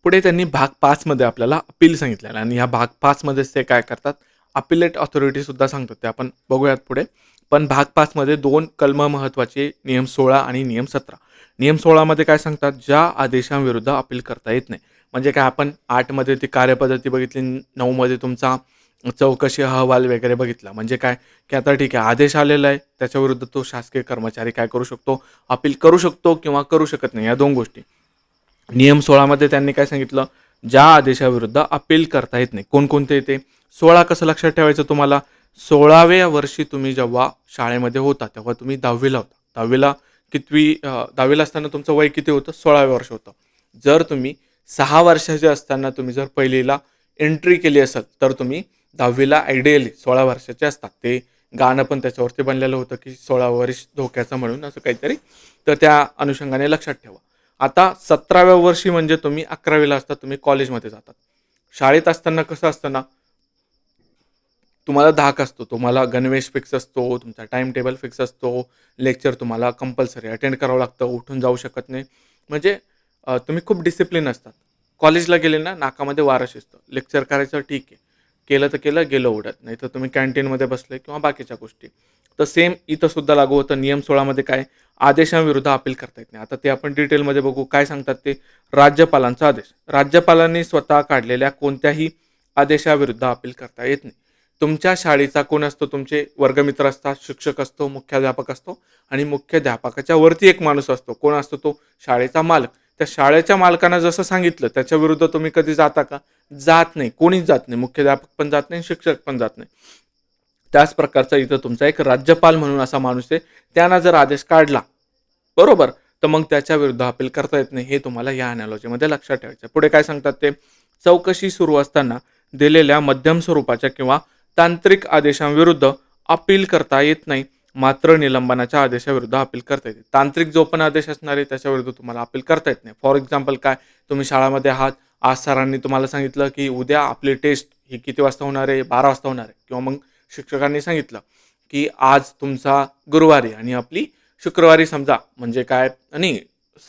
पुढे त्यांनी भाग 5 मध्ये आपल्याला अपील सांगितलेलं आहे आणि ह्या भाग 5 मध्येच ते काय करतात, अपिलेट ऑथॉरिटी सुद्धा सांगतात. ते आपण बघूयात पुढे. पण भाग 5 मध्ये 2 कलम महत्त्वाचे, नियम 16 आणि नियम 17. नियम 16 मध्ये काय सांगतात, ज्या आदेशांविरुद्ध अपील करता येत नाही. म्हणजे काय, आपण 8 मध्ये ती कार्यपद्धती बघितली, 9 मध्ये तुमचा चौकशी अहवाल वगैरे बघितला. म्हणजे काय, की आता ठीक आहे, आदेश आलेला आहे, त्याच्याविरुद्ध तो शासकीय कर्मचारी काय करू शकतो, अपील करू शकतो किंवा करू शकत नाही, या 2 गोष्टी. नियम 16 मध्ये त्यांनी काय सांगितलं, ज्या आदेशाविरुद्ध अपील करता येत नाही. कोणकोणते येते? 16 कसं लक्षात ठेवायचं तुम्हाला, 16व्या वर्षी तुम्ही जेव्हा शाळेमध्ये होता, तेव्हा तुम्ही 10वीला होता. 10वीला 10वीला असताना तुमचं वय किती होतं? 16 वर्ष होतं. जर तुम्ही 6 वर्षाचे असताना तुम्ही जर पहिलीला एंट्री केली असेल, तर तुम्ही 10वीला आयडियली 16 वर्षाचे असतात. ते गाणं पण त्याच्यावरती बनलेलं होतं, की 16 वर्ष धोक्याचं म्हणून असं काहीतरी. तर त्या अनुषंगाने लक्षात ठेवा. आता 17व्या वर्षी म्हणजे तुम्ही 11वीला असता, तुम्ही कॉलेजमध्ये जातात. शाळेत असताना कसं असतं ना, तुम्हाला धाक असतो, तुम्हाला गणवेश फिक्स असतो, तुमचा टाईम टेबल फिक्स असतो, लेक्चर तुम्हाला कंपल्सरी अटेंड करावं लागतं, उठून जाऊ शकत नाही. म्हणजे तुम्ही खूप डिसिप्लिन असतात. कॉलेजला गेले ना, नाकामध्ये वारं शिजतं. लेक्चर करायचं ठीक आहे, केलं तर केलं, गेलं उडत. नाही तर तुम्ही कॅन्टीनमध्ये बसले किंवा बाकीच्या गोष्टी. तर सेम इथं सुद्धा लागू होतं. नियम 16 मध्ये काय, आदेशांविरुद्ध अपील करता येत नाही. आता ते आपण डिटेलमध्ये बघू. काय सांगतात ते, राज्यपालांचा आदेश. राज्यपालांनी स्वतः काढलेल्या कोणत्याही आदेशाविरुद्ध अपील करता येत नाही. तुमच्या शाळेचा कोण असतो, तुमचे वर्गमित्र असतात, शिक्षक असतो, मुख्याध्यापक असतो आणि मुख्याध्यापकाच्या वरती एक माणूस असतो. कोण असतो तो? शाळेचा मालक. त्या शाळेच्या मालकानं जसं सांगितलं त्याच्याविरुद्ध तुम्ही कधी जाता का? जात नाही. कोणीच जात नाही. मुख्याध्यापक पण जात नाही, शिक्षक पण जात नाही. त्याच प्रकारचा इथं तुमचा एक राज्यपाल म्हणून असा माणूस आहे. त्यानं जर आदेश काढला, बरोबर, तर मग त्याच्या विरुद्ध अपील करता येत नाही. हे तुम्हाला या अॅनालॉजीमध्ये लक्षात ठेवायचं आहे. पुढे काय सांगतात ते, चौकशी सुरू असताना दिलेल्या मध्यम स्वरूपाच्या किंवा तांत्रिक आदेशांविरुद्ध अपील करता येत नाही. मात्र निलंबनाच्या आदेशाविरुद्ध अपील करता येते. तांत्रिक जो पण आदेश असणार आहे त्याच्याविरुद्ध तुम्हाला अपील करता येत नाही. फॉर एक्झाम्पल काय, तुम्ही शाळामध्ये आहात, आज सरांनी तुम्हाला सांगितलं की उद्या आपली टेस्ट ही किती वाजता होणार आहे, 12 वाजता होणार आहे. किंवा मग शिक्षकांनी सांगितलं की आज तुमचा गुरुवारी आणि आपली शुक्रवारी समजा, म्हणजे काय, आणि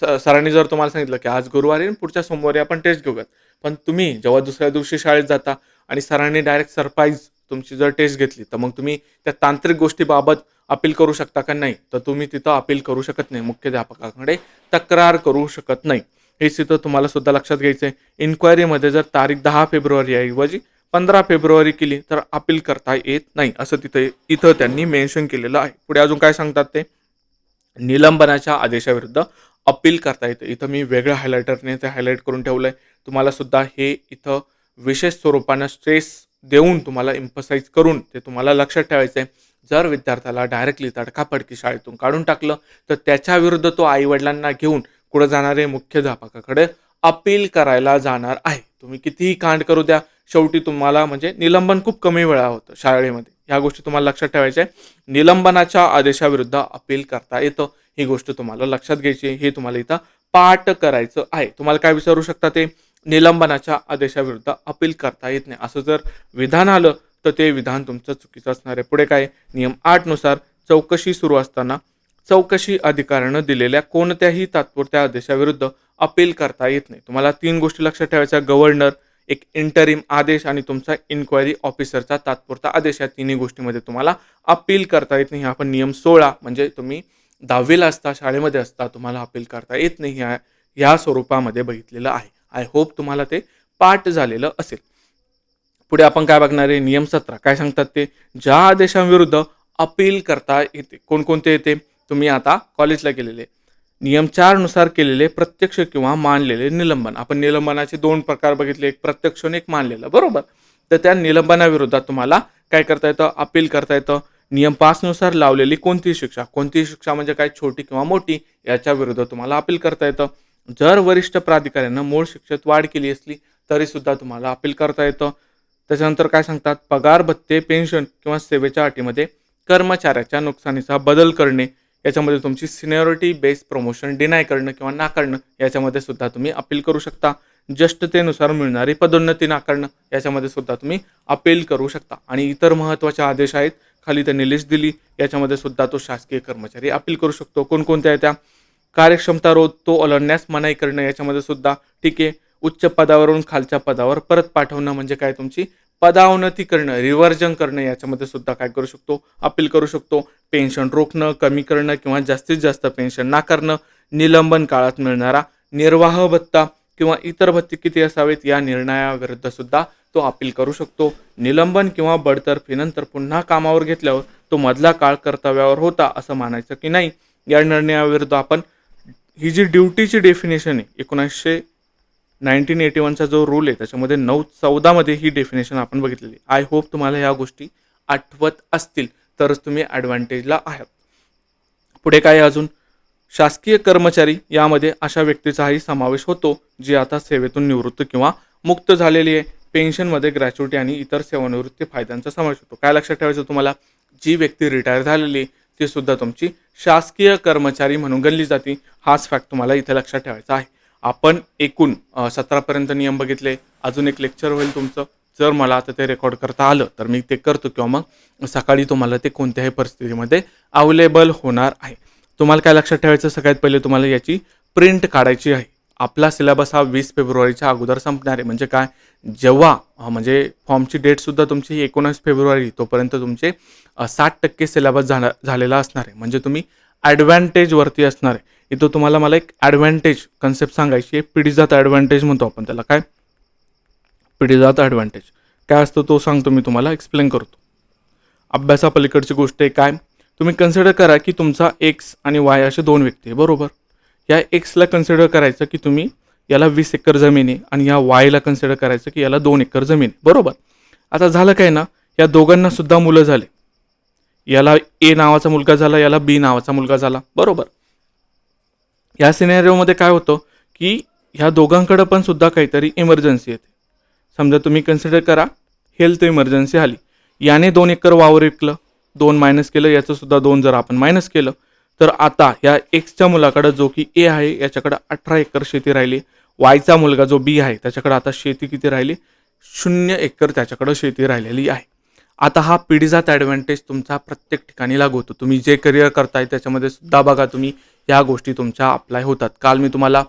सरांनी जर तुम्हाला सांगितलं की आज गुरुवारी आणि पुढच्या सोमवारी आपण टेस्ट घेऊयात. पण तुम्ही जेव्हा दुसऱ्या दिवशी शाळेत जाता आणि सरांनी डायरेक्ट सरप्राईज तुमची जर टेस्ट घेतली, तर मग तुम्ही त्या तांत्रिक गोष्टीबाबत अपील करू शकता का? नाही. तर तुम्ही तिथं अपील करू शकत नाही. मुख्याध्यापकाकडे तक्रार करू शकत नाही. हेच तिथं तुम्हाला सुद्धा लक्षात घ्यायचं आहे. इन्क्वायरीमध्ये जर तारीख 10 फेब्रुवारी ऐवजी 15 फेब्रुवारी केली तर अपील करता येत नाही, असं इथं त्यांनी मेन्शन केलेलं आहे. पुढे अजून काय सांगतात ते, निलंबनाच्या आदेशाविरुद्ध अपील करता येतं. इथं मी वेगळ्या हायलायटरने ते हायलाईट करून ठेवलंय. तुम्हाला सुद्धा हे इथं विशेष स्वरूपानं स्ट्रेस देऊन, तुम्हाला एम्फसाइज करून ते तुम्हाला लक्षात ठेवायचं आहे. जर विद्यार्थ्याला डायरेक्टली तडकाफडकी शाळेतून काढून टाकलं, तर त्याच्याविरुद्ध तो आईवडिलांना घेऊन कुठं जाणार आहे, मुख्याध्यापकाकडे अपील करायला जाणार आहे. तुम्ही कितीही कांड करू द्या, शेवटी तुम्हाला म्हणजे निलंबन खूप कमी वेळा होतं शाळेमध्ये. ह्या गोष्टी तुम्हाला लक्षात ठेवायच्या आहे. निलंबनाच्या आदेशाविरुद्ध अपील करता येतं, ही गोष्ट तुम्हाला लक्षात घ्यायची आहे. हे तुम्हाला इथं पाठ करायचं आहे. तुम्हाला काय विचारू शकता ते, निलंबनाच्या आदेशाविरुद्ध अपील करता येत नाही असं जर विधान आलं, तर ते विधान तुमचं चुकीचं असणार आहे. पुढे काय, नियम 8 नुसार चौकशी सुरू असताना चौकशी अधिकाऱ्यानं दिलेल्या कोणत्याही तात्पुरत्या आदेशाविरुद्ध अपील करता येत नाही. तुम्हाला 3 गोष्टी लक्षात ठेवायच्या, गव्हर्नर, एक इंटरिम आदेश आणि तुमचा इन्क्वायरी ऑफिसरचा तात्पुरता आदेश. या तिन्ही गोष्टीमध्ये तुम्हाला अपील करता येत नाही. आपण नियम 16 म्हणजे तुम्ही 10वीला असता, शाळेमध्ये असता, तुम्हाला अपील करता येत नाही, ह्या स्वरूपामध्ये बघितलेलं आहे. आय होप तुम्हाला ते पाठ झालेलं असेल. पुढे आपण काय बघणार आहे, नियम 17 काय सांगतात ते, ज्या आदेशांविरुद्ध अपील करता येते. कोणकोणते येते, तुम्ही आता कॉलेजला गेलेले, नियम 4 नुसार केलेले प्रत्यक्ष किंवा मानलेले निलंबन. आपण निलंबनाचे 2 प्रकार बघितले, एक प्रत्यक्ष आणि एक मानलेलं, बरोबर. तर त्या निलंबनाविरोधात तुम्हाला काय करता येतं, अपील करता येतं. नियम 5 नुसार लावलेली कोणतीही शिक्षा म्हणजे काय, छोटी किंवा मोठी, याच्या विरुद्ध तुम्हाला अपील करता येतं. जर वरिष्ठ प्राधिकाऱ्यानं मूळ शिक्षेत वाढ केली असली तरी सुद्धा तुम्हाला अपील करता येतं. त्याच्यानंतर काय सांगतात, पगार, भत्ते, पेन्शन किंवा सेवेच्या अटीमध्ये कर्मचाऱ्याच्या नुकसानीचा बदल करणे, याच्यामध्ये तुमची सिनियरिटी बेस्ड प्रमोशन डिनाय करणं किंवा नाकारणं, याच्यामध्ये सुद्धा तुम्ही अपील करू शकता. ज्येष्ठतेनुसार मिळणारी पदोन्नती नाकारणं, याच्यामध्ये सुद्धा तुम्ही अपील करू शकता. आणि इतर महत्त्वाचे आदेश आहेत, खाली त्यांनी लिस्ट दिली, याच्यामध्ये सुद्धा तो शासकीय कर्मचारी अपील करू शकतो. कोणकोणत्या आहेत त्या, कार्यक्षमता रोध तो ओलांडण्यास मनाई करणं, याच्यामध्ये सुद्धा ठीक आहे. उच्च पदावरून खालच्या पदावर परत पाठवणं म्हणजे काय, तुमची पदावनती करणं, रिव्हर्जन करणं, याच्यामध्ये सुद्धा काय करू शकतो, अपील करू शकतो. पेन्शन रोखणं, कमी करणं किंवा जास्तीत जास्त पेन्शन नाकारणं, निलंबन काळात मिळणारा निर्वाह भत्ता किंवा इतर भत्ते किती असावेत या निर्णयाविरुद्ध सुद्धा तो अपील करू शकतो. निलंबन किंवा बडतर्फीनंतर पुन्हा कामावर घेतल्यावर तो मधला काळ कर्तव्यावर होता असं मानायचं की नाही, या निर्णयाविरुद्ध आपण ही जी ड्युटीची डेफिनेशन आहे 1981चा जो रूल आहे त्याच्यामध्ये 9.14 मध्ये ही डेफिनेशन आपण बघितलेली. आय होप तुम्हाला ह्या गोष्टी आठवत असतील, तरच तुम्ही ॲडव्हान्टेजला आहात. पुढे काय अजून, शासकीय कर्मचारी यामध्ये अशा व्यक्तीचाही समावेश होतो जी आता सेवेतून निवृत्त किंवा मुक्त झालेली आहे. पेन्शनमध्ये ग्रॅच्युटी आणि इतर सेवानिवृत्ती फायद्यांचा समावेश होतो. काय लक्षात ठेवायचं तुम्हाला, जी व्यक्ती रिटायर झालेली आहे ती सुद्धा तुमची शासकीय कर्मचारी म्हणून गणली जाते. हाच फॅक्ट तुम्हाला इथे लक्षात ठेवायचा आहे. आपण एकूण 17पर्यंत नियम बघितले. अजून एक लेक्चर होईल तुमचं, जर मला आता ते रेकॉर्ड करता आलं तर मी ते करतो किंवा मग सकाळी तुम्हाला ते कोणत्याही परिस्थितीमध्ये अवेलेबल होणार आहे. तुम्हाला काय लक्षात ठेवायचं, सगळ्यात पहिले तुम्हाला याची प्रिंट काढायची आहे. आपला सिलेबस हा 20 फेब्रुवारीच्या अगोदर संपणार आहे. म्हणजे काय, जेव्हा म्हणजे फॉर्मची डेटसुद्धा तुमची 19 फेब्रुवारी, तोपर्यंत तुमचे 60% सिलेबस झालेला असणार आहे. म्हणजे तुम्ही ॲडव्हान्टेजवरती असणार आहे. इथं तुम्हाला मला एक ॲडव्हान्टेज कन्सेप्ट सांगायची आहे. पिढीजात ॲडव्हान्टेज म्हणतो आपण त्याला. काय पिढीजात ॲडव्हान्टेज काय असतो तो सांगतो, मी तुम्हाला एक्सप्लेन करतो. अभ्यासापलीकडची गोष्ट आहे. काय, तुम्ही कन्सिडर करा की तुमचा एक्स आणि वाय असे दोन व्यक्ती आहे, बरोबर. या एक्सला कन्सिडर करायचं की तुम्ही याला 20 एकर जमीन आहे आणि या वायला कन्सिडर करायचं की याला 2 एकर जमीन आहे, बरोबर. आता झालं काय ना, या दोघांना सुद्धा मुलं झाले. याला ए नावाचा मुलगा झाला, याला बी नावाचा मुलगा झाला, बरोबर. या सिनेरिओमध्ये काय होतं की ह्या दोघांकडं पण सुद्धा काहीतरी इमर्जन्सी येते. समजा तुम्ही कन्सिडर करा हेल्थ इमर्जन्सी आली. याने 2 एकर वावर विकलं, 2 मायनस केलं, याचं सुद्धा 2 जर आपण मायनस केलं तर आता या एक्सच्या मुलाकडं जो की ए आहे याच्याकडं 18 एकर शेती राहिली. वायचा मुलगा जो बी आहे त्याच्याकडं आता शेती किती राहिली, 0 एकर त्याच्याकडं शेती राहिलेली आहे. आता हा पिढीजात ॲडव्हान्टेज तुमचा प्रत्येक ठिकाणी लागू होतो. तुम्ही जे करिअर करताय त्याच्यामध्ये सुद्धा बघा तुम्ही या गोष्टी तुमच्या अप्लाय होतात. काल मी तुम्हाला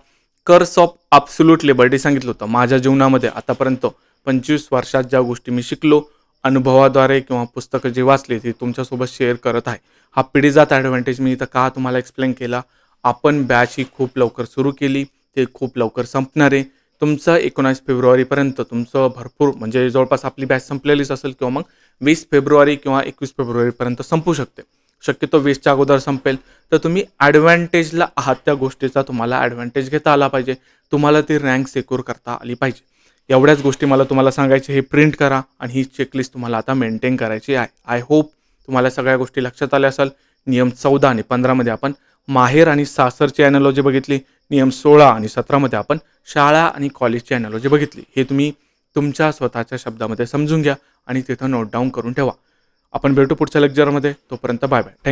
कर्स ऑफ ॲब्सोल्यूट लिबर्टी सांगितलं होतं. माझ्या जीवनामध्ये आतापर्यंत 25 वर्षात ज्या गोष्टी मी शिकलो, अनुभवाद्वारे किंवा पुस्तकं जे वाचले ते तुमच्यासोबत शेअर करत आहे. हा पिढीजात ॲडव्हान्टेज मी इथं का तुम्हाला एक्सप्लेन केला. आपण बॅच ही खूप लवकर सुरू केली, ते खूप लवकर संपणार आहे. तुमचं 19 फेब्रुवारीपर्यंत तुमचं भरपूर म्हणजे जवळपास आपली बॅच संपलेलीच असेल किंवा मग 20 फेब्रुवारी किंवा 21 फेब्रुवारीपर्यंत संपू शकते. शक्यतो 20च्या अगोदर संपेल. तर तुम्ही ॲडव्हान्टेजला आहात, त्या गोष्टीचा तुम्हाला ॲडव्हान्टेज घेता आला पाहिजे. तुम्हाला ती रँक सिक्युअर करता आली पाहिजे. एवढ्याच गोष्टी मला तुम्हाला सांगायचे. हे प्रिंट करा आणि ही चेकलिस्ट तुम्हाला आता मेंटेन करायची आहे. आय होप तुम्हाला सगळ्या गोष्टी लक्षात आल्या असेल. नियम 14 आणि 15 मध्ये आपण माहेर आणि सासरची ॲनॉलॉजी बघितली. नियम 16 आणि 17 मध्ये आपण शाळा आणि कॉलेजची ॲनॉलॉजी बघितली. हे तुम्ही तुमच्या स्वतःच्या शब्दामध्ये समजून घ्या आणि तिथं नोट डाऊन करून ठेवा. आपण भेटू पुढच्या लेक्चरमध्ये. तोपर्यंत बाय बाय.